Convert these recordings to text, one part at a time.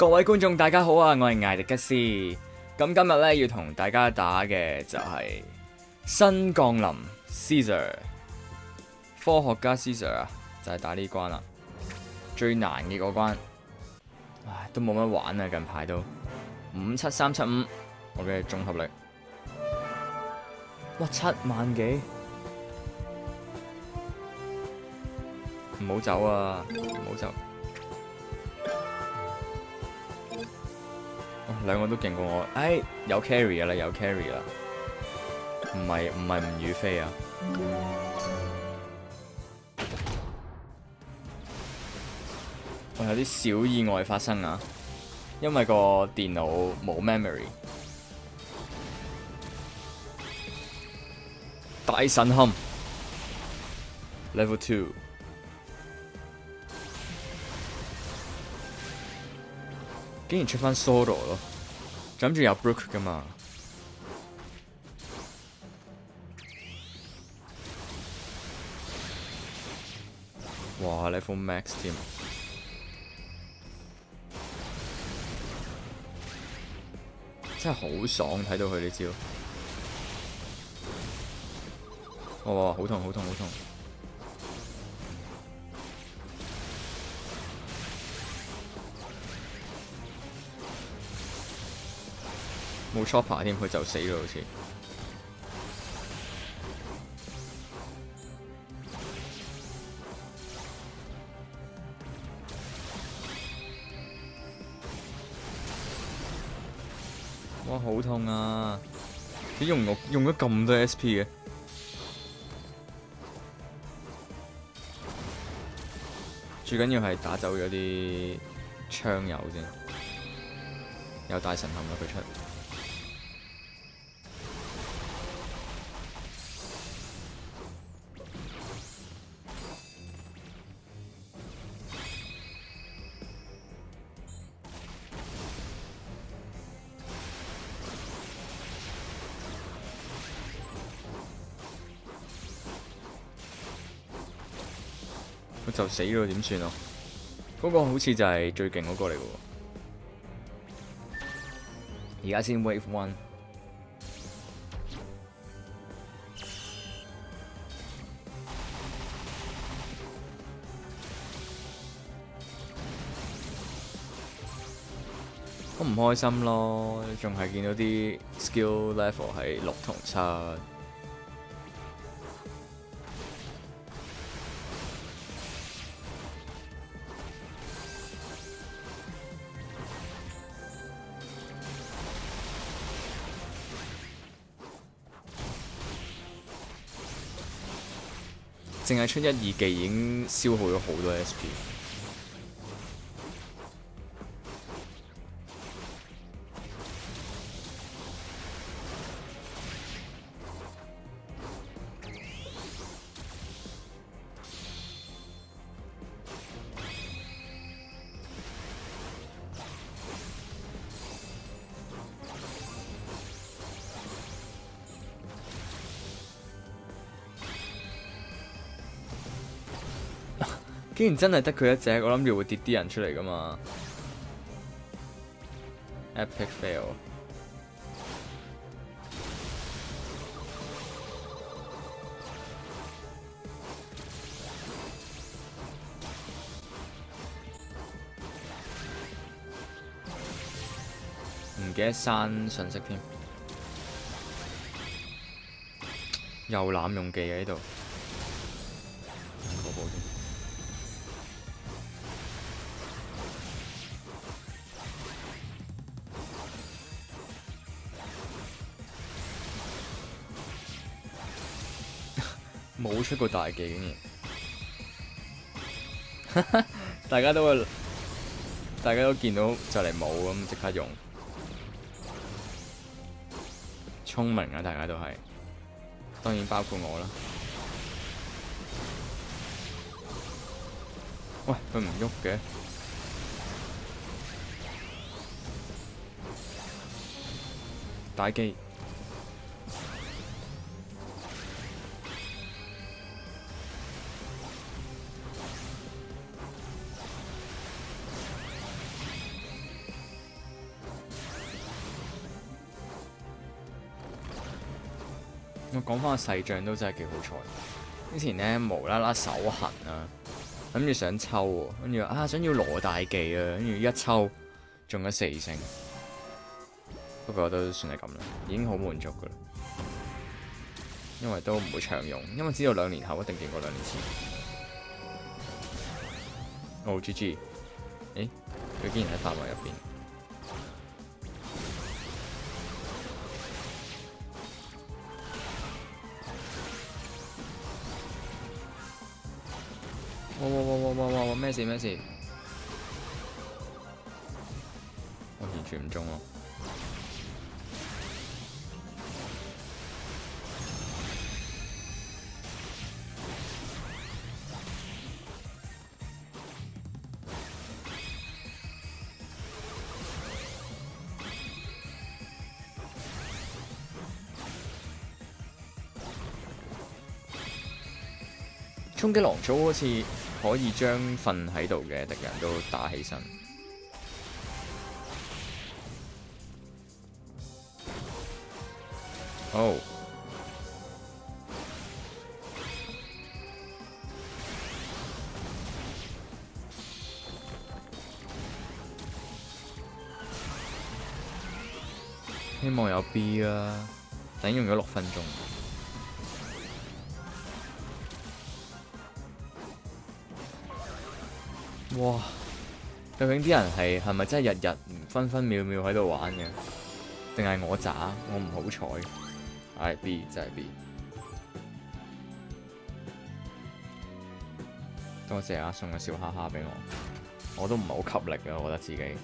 各位觀眾大家好啊，我係艾迪吉斯。咁今日咧要同大家打嘅就係新降臨 Caesar 科學家 Caesar 啊，就係打呢關啦，最難嘅嗰關。唉，都冇乜玩啊，近排都57375我嘅綜合力，哇7萬幾，唔好走啊，唔好走。兩個都勁過我，哎，有 carry 噶啦，有 carry 啦，唔係吳雨霏啊！我有啲小意外發生啊，因為個電腦冇 memory， 大神冚 level 2。竟然出翻 solo 咯，諗住有 Brook 噶嘛？哇 level max 添，真係好爽，睇到佢呢招，哇好痛好痛好痛！冇 chopper 添，佢就死咯，好似。哇，好痛啊！點用咗咁多 SP 嘅？最緊要係打走咗啲槍友先，有大神冚啦佢出。佢就死咯，點算啊？嗰個好似就係最勁嗰個嚟嘅喎。而家先 Wave 1，我唔開心咯，仲係見到啲 skill level 係6同7。淨係出1、2技已經消耗咗好多 SP。竟然真係得佢一隻，我諗住會跌啲人出嚟㗎嘛 ！Epic fail！ 唔記得刪信息添，又濫用技喺呢度。冇出過大技竟然，大家都見到就嚟冇咁，即刻用，聰明啊！大家都係，當然包括我啦。喂，佢唔喐嘅，大技。我講翻個細將都真係幾好彩。之前咧無啦啦手痕啊，諗住想抽喎，跟住想要羅大技啊，跟住一抽中咗4星。不過都算係咁啦，已經好滿足噶啦。因為都唔會長用，因為知道2年後一定勁過2年前。哦 GG， 誒，佢竟然喺範圍入邊。哇！咩事？我完全唔中咯。衝擊狼組好似可以將瞓喺度嘅敵人都打起身。哦，希望有 B 啊！等用咗6分鐘。哇！究竟啲人係咪真係日日分分秒秒喺度玩嘅？定係我渣？我唔好彩。係 B 真係 B。多謝啊，送個笑哈哈俾我都唔係好給力啊，我覺得自己。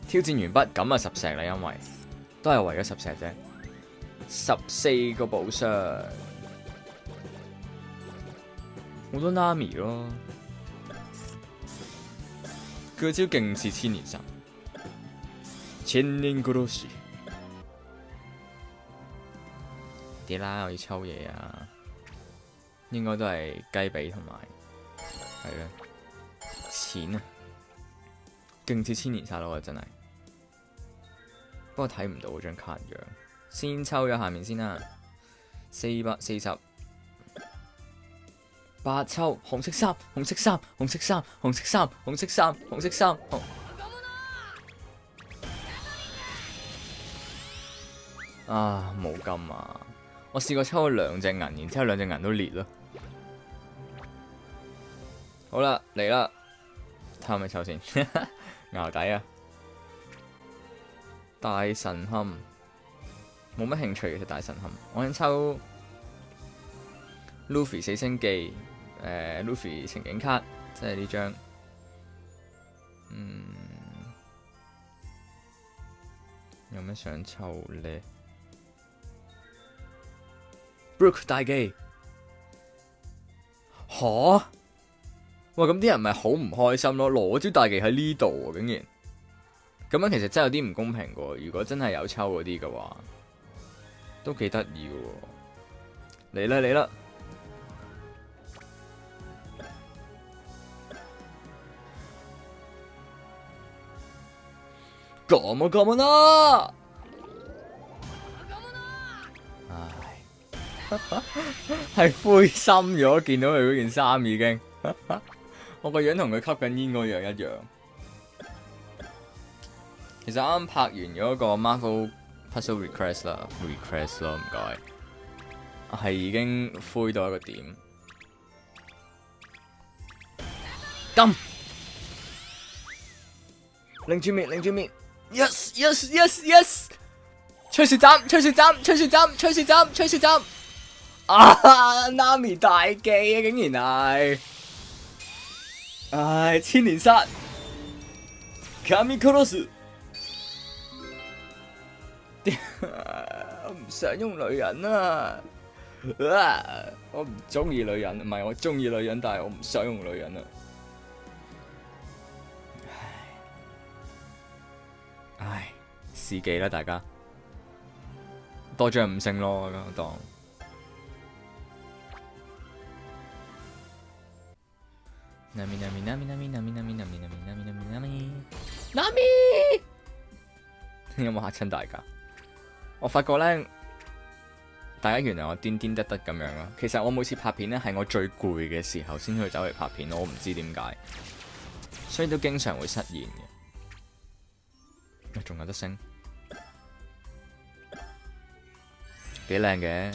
挑戰完畢，咁啊10石啦，因為都係為咗10石啫。14個寶箱，好多 Nami 咯。佢招勁似千年殺，千年殺し。啲啦，我要抽嘢啊！應該都係雞髀同埋係啦，錢啊，勁似千年殺咯，真係。不過睇唔到嗰張卡樣，先抽咗下面先啦。440。8抽紅色衫，紅色衫，紅色衫，紅色衫，紅色衫，紅色衫。冇金啊！我試過抽咗2隻銀，然之後2隻銀都裂咯。好啦，嚟啦，睇下咪抽先，淆底啊！大神龕冇乜興趣，其實大神龕，我想抽 Luffy 4星記。Luffy 情景卡，即係呢張，有咩想抽咧 ？Brook 大技，吓？哇！咁啲人咪好唔開心咯，攞招大技喺呢度喎，竟然咁樣，其實真係有啲唔公平噶。如果真係有抽嗰啲嘅話，都幾得意喎。嚟啦！咁啦！唉，係灰心咗，見到佢嗰件衫已經，我個樣同佢吸緊煙嗰樣一樣。其實啱啱拍完咗個 Marvel Puzzle Request 啦，唔該，係已經灰到一個點。金，擰住面。Yes！ 吹雪斬！Nami 大技啊，竟然係，千年殺 ，Kami Cross， 我唔想用女人啊！我唔中意女人，唔係我中意女人，但係我唔想用女人啊！唉，試技啦，大家多張5星咯，當。Nami， 有冇嚇親大家？我發覺咧，大家原諒我癲癲得得咁樣咯。其實我每次拍片咧係我最攰嘅時候先去走嚟拍片，我唔知點解，所以都經常會失言嘅。仲有得升，幾靚嘅。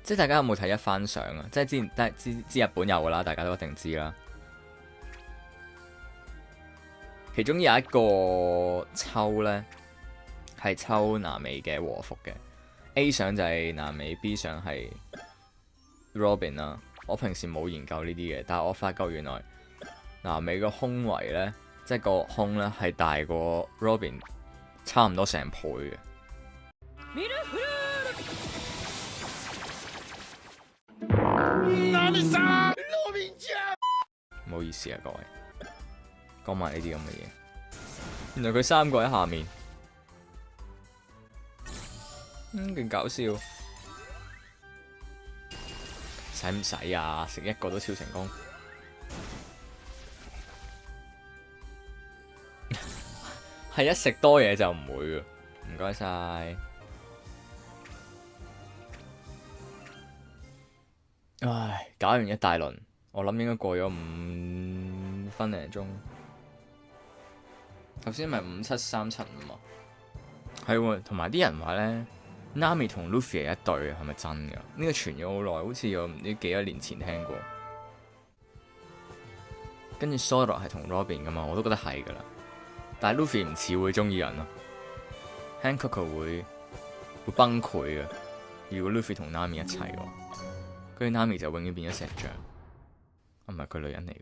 即係大家有冇睇一番相啊？即係之前知日本有噶啦，大家都一定知啦。其中有一個抽呢，係抽南美嘅和服嘅 A 相就係南美 ，B 相係 Robin 啦。我平時冇研究呢啲嘅，但係我發覺原來南美個胸圍呢，即係個胸呢，係大過 Robin 差唔多成倍嘅。唔好意思啊，各位，講埋呢啲咁嘅嘢。原來佢三個喺下面，勁搞笑。使唔使啊？食一個都超成功。係一食多嘢就唔會嘅。唔該晒。唉，搞完一大輪，我諗應該過咗5分零鐘。頭先咪57375啊？係喎，同埋啲人話咧，Nami 同 Luffy 係一對，係咪真㗎？呢個傳咗好耐，好似我唔知幾多年前聽過。跟住 Zoro 係同 Robin 噶嘛，我都覺得係噶啦。但係 Luffy 唔似會中意人咯 ，Hancock 會崩潰嘅。如果 Luffy 同 Nami 一齊嘅話。跟住 Nami 就永遠變咗石像，唔係佢女人嚟嘅。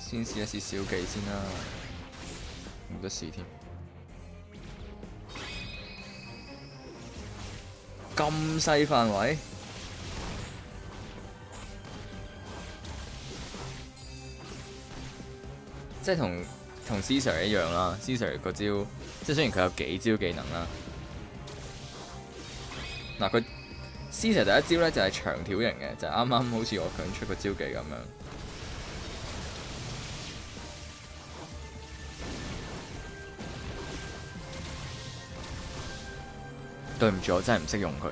先試一試小技先啦，冇得試添。咁細範圍？即係同 Caesar 一樣啦 ，Caesar 個招，即係雖然佢有幾招技能啦。嗱，佢 Caesar 第一招咧就係長條型嘅，就係啱啱好似我強出個招技咁樣。對唔住，我真係唔識用佢。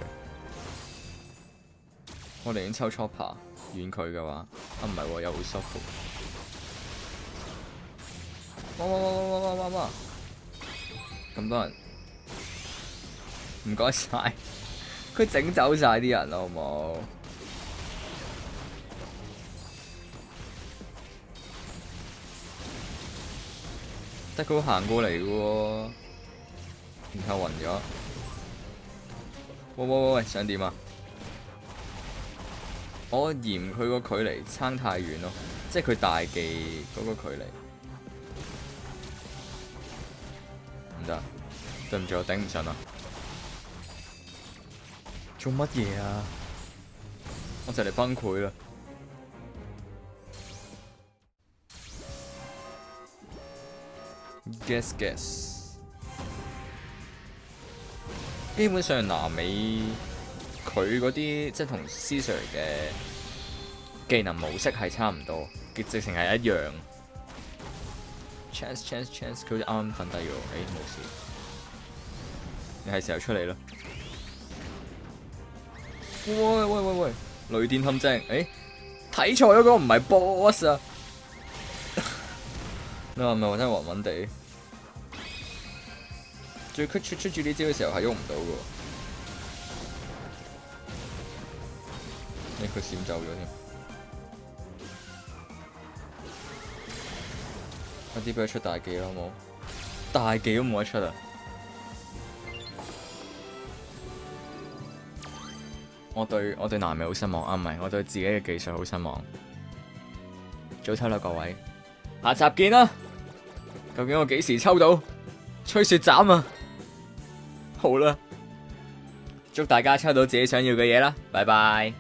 我寧願抽 Chopper 遠佢嘅話，啊唔係喎，又會 soft。哇！咁多人，唔該晒，佢整走晒啲人啦，好唔好？得佢行過嚟嘅喎，然後暈咗。喂，想點啊？我嫌佢個距離差太遠咯，即係佢大技嗰個距離。唔得，對唔住，我頂唔順啦。做乜嘢啊？我就嚟崩潰啦！Guess。基本上南美佢嗰啲即係同 Caesar 嘅技能模式係差唔多，直情係一樣。Chance， 佢好似啱啱瞓低咗，冇事。你係時候出嚟咯。喂！雷電陷阱，睇錯咗嗰個唔係 boss 啊！你話唔係我真係暈暈地。最佢出住呢招嘅時候係喐唔到嘅喎，佢閃走咗添。快啲俾佢出大技啦，好冇？大技都冇得出啊！我對南美好失望啊，唔係，我對自己嘅技術好失望。早唞啦，各位，下集見啦！究竟我幾時抽到吹雪斬啊？好啦，祝大家抽到自己想要嘅嘢啦，拜拜。